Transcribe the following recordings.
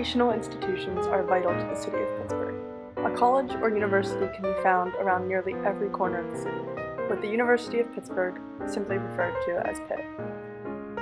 educational institutions are vital to the city of Pittsburgh. A college or university can be found around nearly every corner of the city, with the University of Pittsburgh simply referred to as Pitt.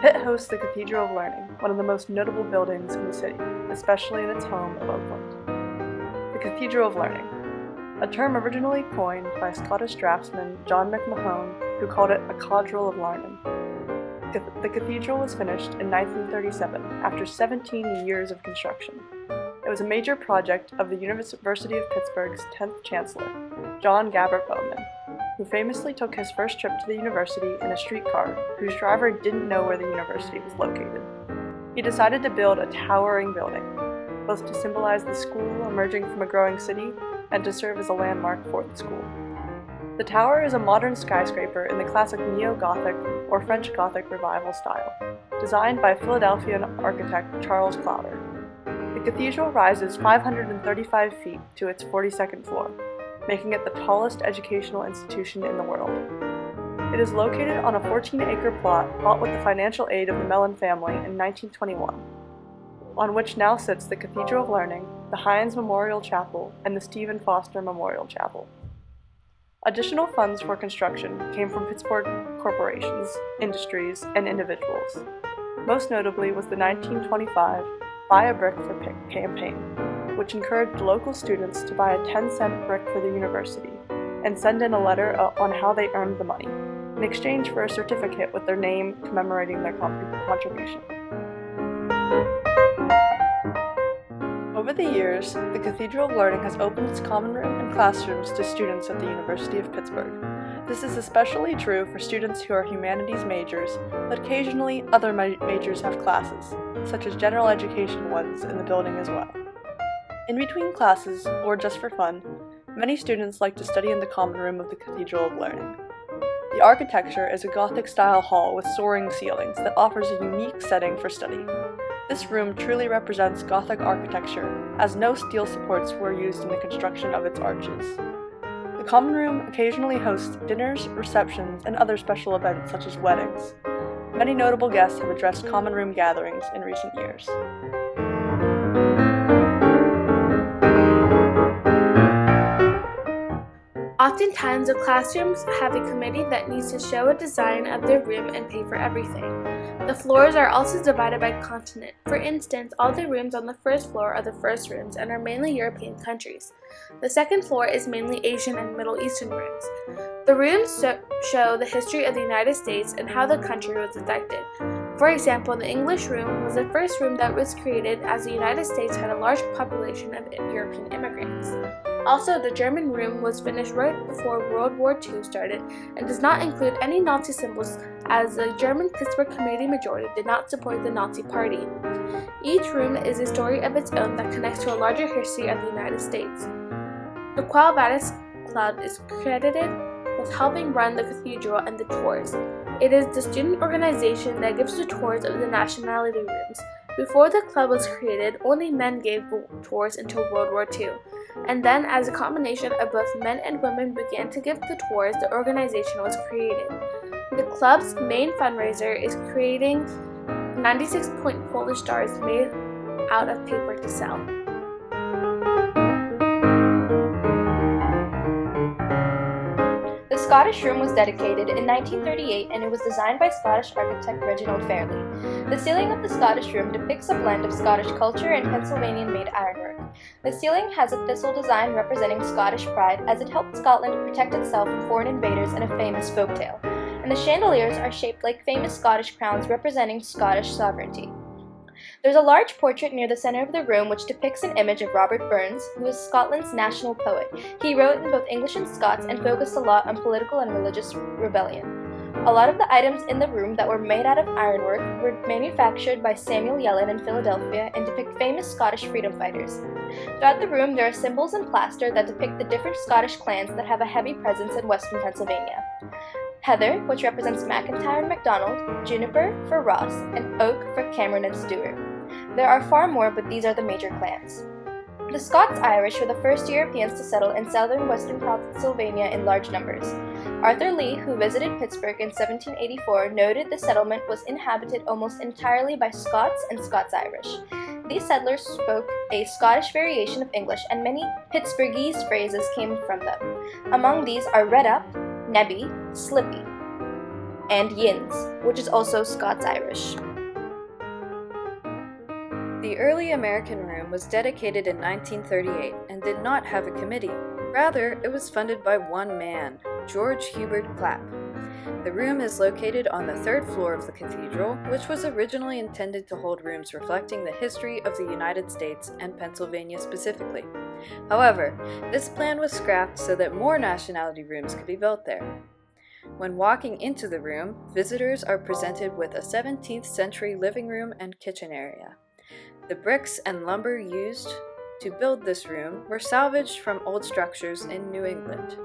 Pitt hosts the Cathedral of Learning, one of the most notable buildings in the city, especially in its home of Oakland. The Cathedral of Learning, a term originally coined by Scottish draftsman John McMahon, who called it a Cathedral of Learning. The cathedral was finished in 1937 after 17 years of construction. It was a major project of the University of Pittsburgh's 10th Chancellor, John Gabbert Bowman, who famously took his first trip to the university in a streetcar whose driver didn't know where the university was located. He decided to build a towering building, both to symbolize the school emerging from a growing city and to serve as a landmark for the school. The tower is a modern skyscraper in the classic Neo-Gothic or French Gothic Revival style, designed by Philadelphian architect Charles Clowder. The cathedral rises 535 feet to its 42nd floor, making it the tallest educational institution in the world. It is located on a 14-acre plot bought with the financial aid of the Mellon family in 1921, on which now sits the Cathedral of Learning, the Heinz Memorial Chapel, and the Stephen Foster Memorial Chapel. Additional funds for construction came from Pittsburgh corporations, industries, and individuals. Most notably was the 1925 Buy a Brick for Pitt campaign, which encouraged local students to buy a 10-cent brick for the university and send in a letter on how they earned the money, in exchange for a certificate with their name commemorating their contribution. Over the years, the Cathedral of Learning has opened its common room and classrooms to students at the University of Pittsburgh. This is especially true for students who are humanities majors, but occasionally other majors have classes, such as general education ones in the building as well. In between classes, or just for fun, many students like to study in the common room of the Cathedral of Learning. The architecture is a Gothic-style hall with soaring ceilings that offers a unique setting for study. This room truly represents Gothic architecture, as no steel supports were used in the construction of its arches. The common room occasionally hosts dinners, receptions, and other special events such as weddings. Many notable guests have addressed common room gatherings in recent years. Oftentimes, the classrooms have a committee that needs to show a design of their room and pay for everything. The floors are also divided by continent. For instance, all the rooms on the first floor are the first rooms and are mainly European countries. The second floor is mainly Asian and Middle Eastern rooms. The rooms show the history of the United States and how the country was affected. For example, the English room was the first room that was created as the United States had a large population of European immigrants. Also, the German room was finished right before World War II started and does not include any Nazi symbols as the German Pittsburgh community majority did not support the Nazi Party. Each room is a story of its own that connects to a larger history of the United States. The Quo Vadis Club is credited with helping run the cathedral and the tours. It is the student organization that gives the tours of the Nationality rooms. Before the club was created, only men gave tours until World War II. And then, as a combination of both men and women began to give the tours, the organization was created. The club's main fundraiser is creating 96-point Polish stars made out of paper to sell. The Scottish Room was dedicated in 1938 and it was designed by Scottish architect Reginald Fairley. The ceiling of the Scottish Room depicts a blend of Scottish culture and Pennsylvanian-made ironwork. The ceiling has a thistle design representing Scottish pride as it helped Scotland protect itself from foreign invaders in a famous folktale. And the chandeliers are shaped like famous Scottish crowns representing Scottish sovereignty. There's a large portrait near the center of the room which depicts an image of Robert Burns, who is Scotland's national poet. He wrote in both English and Scots and focused a lot on political and religious rebellion. A lot of the items in the room that were made out of ironwork were manufactured by Samuel Yellin in Philadelphia and depict famous Scottish freedom fighters. Throughout the room there are symbols in plaster that depict the different Scottish clans that have a heavy presence in western Pennsylvania. Heather, which represents McIntyre and MacDonald, Juniper for Ross, and Oak for Cameron and Stewart. There are far more, but these are the major clans. The Scots-Irish were the first Europeans to settle in southern western Pennsylvania in large numbers. Arthur Lee, who visited Pittsburgh in 1784, noted the settlement was inhabited almost entirely by Scots and Scots-Irish. These settlers spoke a Scottish variation of English, and many Pittsburghese phrases came from them. Among these are red up, nebby, slippy, and yins, which is also Scots-Irish. The early American Room was dedicated in 1938 and did not have a committee. Rather, it was funded by one man, George Hubert Clapp. The room is located on the third floor of the cathedral, which was originally intended to hold rooms reflecting the history of the United States and Pennsylvania specifically. However, this plan was scrapped so that more nationality rooms could be built there. When walking into the room, visitors are presented with a 17th century living room and kitchen area. The bricks and lumber used to build this room were salvaged from old structures in New England.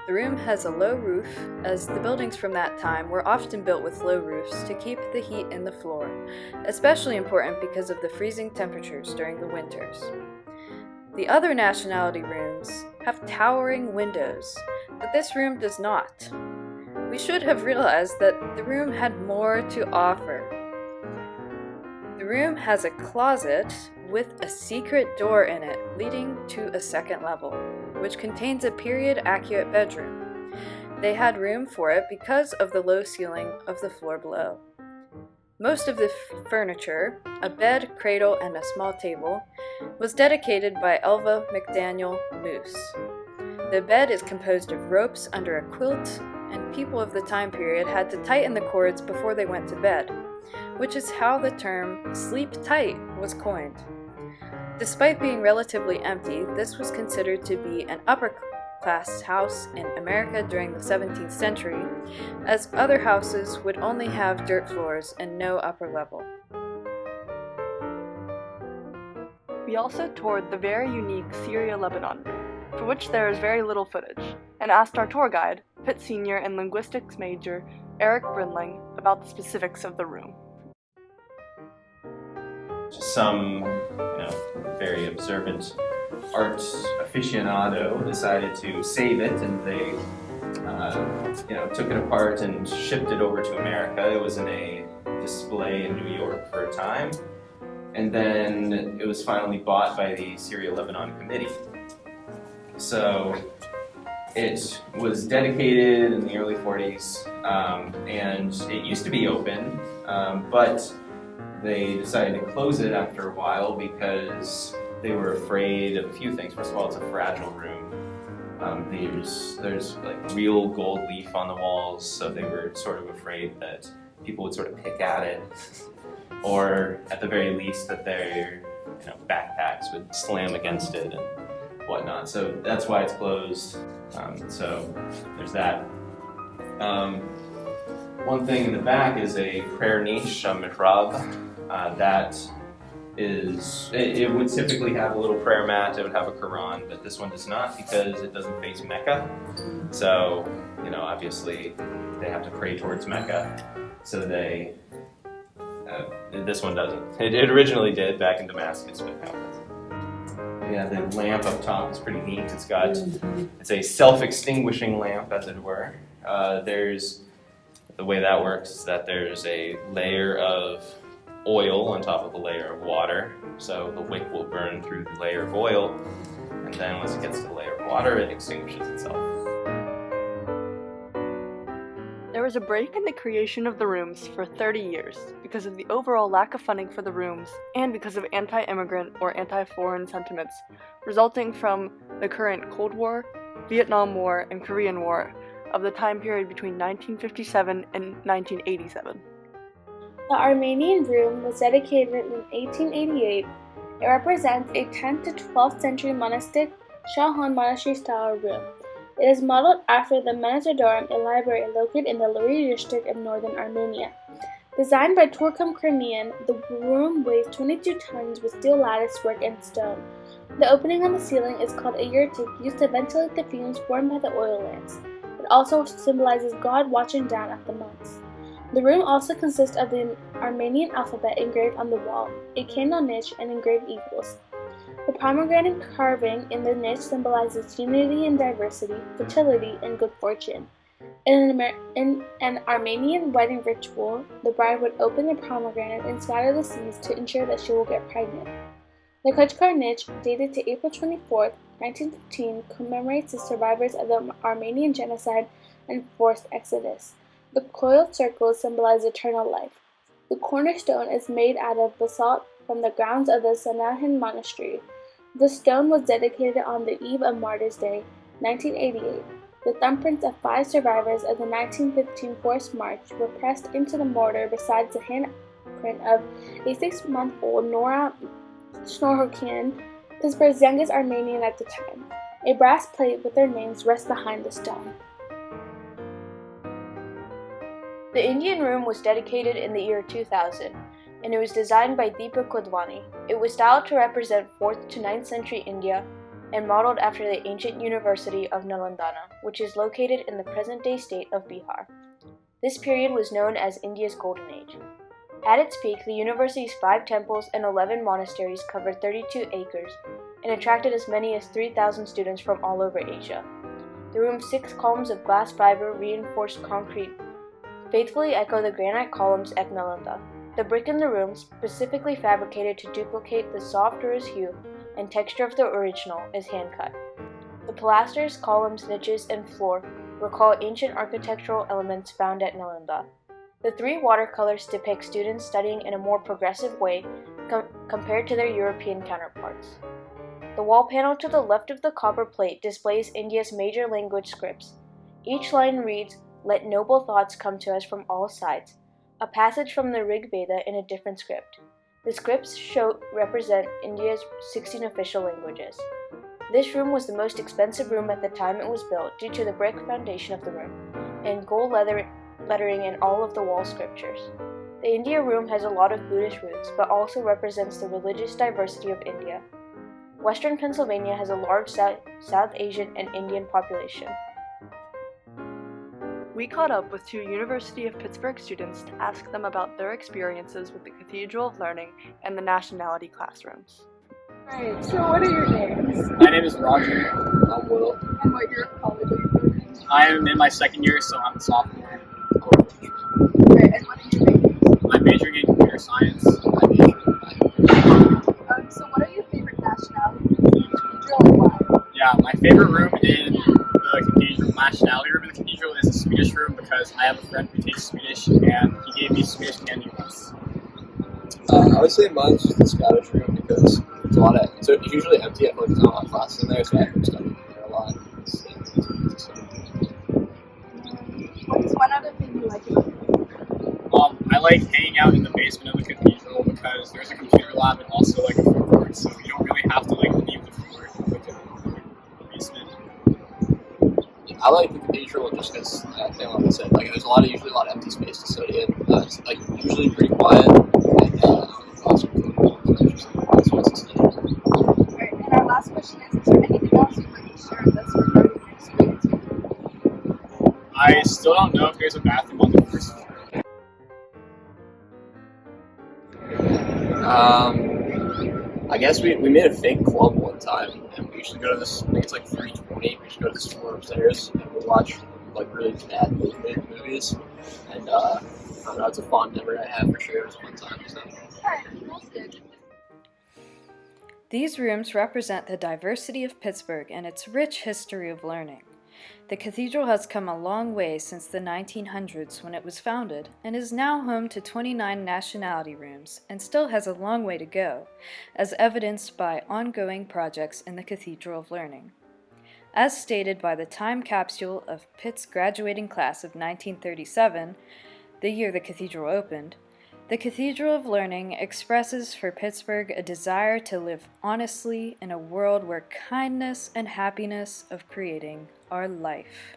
The room has a low roof, as the buildings from that time were often built with low roofs to keep the heat in the floor, especially important because of the freezing temperatures during the winters. The other nationality rooms have towering windows, but this room does not. We should have realized that the room had more to offer. The room has a closet with a secret door in it leading to a second level, which contains a period-accurate bedroom. They had room for it because of the low ceiling of the floor below. Most of the furniture, a bed, cradle, and a small table, was dedicated by Elva McDaniel Moose. The bed is composed of ropes under a quilt, and people of the time period had to tighten the cords before they went to bed, which is how the term sleep tight was coined. Despite being relatively empty, this was considered to be an upper-class house in America during the 17th century, as other houses would only have dirt floors and no upper level. We also toured the very unique Syria Lebanon room, for which there is very little footage, and asked our tour guide, Pitt Senior and linguistics major Eric Brindling, about the specifics of the room. Some, very observant art aficionado decided to save it, and they, took it apart and shipped it over to America. It was in a display in New York for a time, and then it was finally bought by the Syria-Lebanon Committee. So it was dedicated in the early 40s, and it used to be open, but they decided to close it after a while because they were afraid of a few things. First of all, it's a fragile room. There's like real gold leaf on the walls, so they were sort of afraid that people would sort of pick at it, or at the very least that their backpacks would slam against it and whatnot. So that's why it's closed. So there's that. One thing in the back is a prayer niche, a mihrab. That is, it would typically have a little prayer mat, it would have a Quran, but this one does not because it doesn't face Mecca. So, obviously they have to pray towards Mecca. So this one doesn't. It originally did back in Damascus, but now it doesn't. Yeah, the lamp up top is pretty neat. It's a self-extinguishing lamp, as it were. The way that works is that there's a layer of oil on top of a layer of water, so the wick will burn through the layer of oil, and then once it gets to the layer of water, it extinguishes itself. There was a break in the creation of the rooms for 30 years because of the overall lack of funding for the rooms and because of anti-immigrant or anti-foreign sentiments resulting from the current Cold War, Vietnam War, and Korean War of the time period between 1957 and 1987. The Armenian room was dedicated in 1888. It represents a 10th to 12th century monastic Shahan monastery-style room. It is modeled after the Menassedorum, a library located in the Luri district of northern Armenia. Designed by Turkum Crimean, the room weighs 22 tons with steel latticework and stone. The opening on the ceiling is called a yurtik, used to ventilate the fumes formed by the oil lamps. It also symbolizes God watching down at the monks. The room also consists of the Armenian alphabet engraved on the wall, a candle niche, and engraved eagles. The pomegranate carving in the niche symbolizes unity and diversity, fertility, and good fortune. In an Armenian wedding ritual, the bride would open the pomegranate and scatter the seeds to ensure that she will get pregnant. The Kochkar niche, dated to April 24, 1915, commemorates the survivors of the Armenian genocide and forced exodus. The coiled circles symbolize eternal life. The cornerstone is made out of basalt from the grounds of the Sanahin Monastery. The stone was dedicated on the eve of Martyrs' Day, 1988. The thumbprints of 5 survivors of the 1915 forced march were pressed into the mortar besides the handprint of a 6-month-old Nora Snorhokian, Pittsburgh's youngest Armenian at the time. A brass plate with their names rests behind the stone. The Indian Room was dedicated in the year 2000, and it was designed by Deepak Kodwani. It was styled to represent 4th to 9th century India and modeled after the ancient University of Nalanda, which is located in the present-day state of Bihar. This period was known as India's Golden Age. At its peak, the university's 5 temples and 11 monasteries covered 32 acres and attracted as many as 3,000 students from all over Asia. The room's 6 columns of glass fiber reinforced concrete faithfully echo the granite columns at Nalanda. The brick in the room, specifically fabricated to duplicate the soft rose hue and texture of the original, is hand-cut. The pilasters, columns, niches, and floor recall ancient architectural elements found at Nalanda. The 3 watercolors depict students studying in a more progressive way compared to their European counterparts. The wall panel to the left of the copper plate displays India's major language scripts. Each line reads, "Let noble thoughts come to us from all sides," a passage from the Rig Veda in a different script. The scripts represent India's 16 official languages. This room was the most expensive room at the time it was built due to the brick foundation of the room and gold lettering in all of the wall scriptures. The India Room has a lot of Buddhist roots, but also represents the religious diversity of India. Western Pennsylvania has a large South Asian and Indian population. We caught up with 2 University of Pittsburgh students to ask them about their experiences with the Cathedral of Learning and the Nationality classrooms. Alright, so what are your names? My name is Roger. I'm Will. And what year of college are you doing? I am in my 2nd year, so I'm a sophomore. Great, and what are your majors? I'm majoring in computer science. So what are your favorite nationalities in the cathedral and why? Yeah, my favorite room in the cathedral, nationality room in the cathedral, is the Swedish room because I have a friend who takes Swedish and he gave me Swedish candy once. I would say mine's just the Scottish room because it's usually empty. I feel like there's not a lot of classes in there, so I end up studying there a lot. What is one other thing you like about it? I like hanging out in the basement of the cathedral because there's a computer lab and also like a food court, so you don't really have to like leave the floor like the basement. I like the cathedral just because, like I said, like there's usually a lot of empty space to study in. It's like usually pretty quiet and also cool. That's what's to study. Right, and our last question is there anything else you'd like to share with us regarding your experience with it? I still don't know if there's a bathroom on the first floor. I guess we made a fake club one time, and we used to go to this. I think it's like 3:20. We used to go to this floor upstairs, and we watch like really bad movies. And I don't know, it's a fun memory I have for sure. It was a fun time. So. Alright, that's good. These rooms represent the diversity of Pittsburgh and its rich history of learning. The cathedral has come a long way since the 1900s when it was founded and is now home to 29 nationality rooms and still has a long way to go, as evidenced by ongoing projects in the Cathedral of Learning. As stated by the time capsule of Pitt's graduating class of 1937, the year the cathedral opened, the Cathedral of Learning expresses for Pittsburgh a desire to live honestly in a world where kindness and happiness of creating are life.